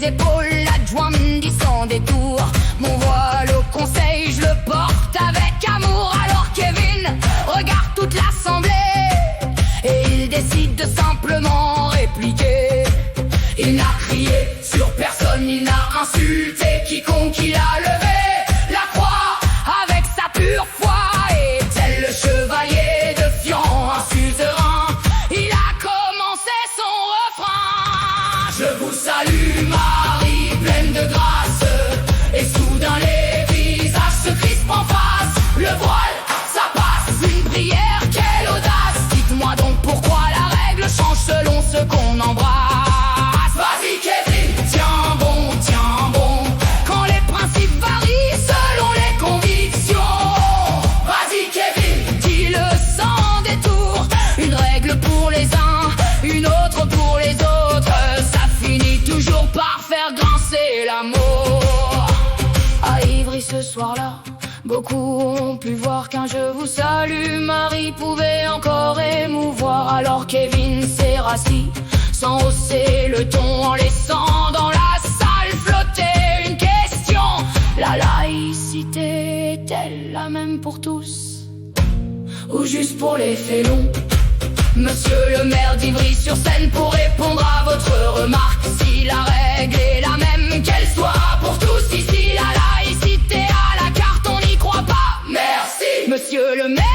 épaules, l'adjoint me dit sans détour: mon voile au conseil, je le porte avec amour. Alors Kevin regarde toute l'assemblée et il décide de simplement répliquer. Il n'a crié sur personne, il n'a insulté quiconque, il a levé la croix avec sa pure foi. Et tel le chevalier defiant un suzerain, il a commencé son refrain: je vous salue Marie, pleine de grâce. Et soudain les visages se crispent en face. Le voile, ça passe, une prière, quelle audace. Dites-moi donc pourquoi la règle change selon ce qu'on embrasse. Vas-y Kevin, tiens bon, quand les principes varient selon les convictions. Vas-y Kevin, dis-le sans détour. Une règle pour les uns, une autre pour les autres. Ça finit toujours par faire grincer l'amour. À Ivry ce soir-là, beaucoup ont pu voir qu'un je vous salue Marie pouvait encore émouvoir. Alors Kevin s'est rassis sans hausser le ton, en laissant dans la salle flotter une question: la laïcité est-elle la même pour tous, ou juste pour les félons? Monsieur le maire d'Ivry sur scène pour répondre à votre remarque: si la règle est la même, qu'elle soit pour tous. Ici la laïcité à la carte, on n'y croit pas. Merci monsieur le maire.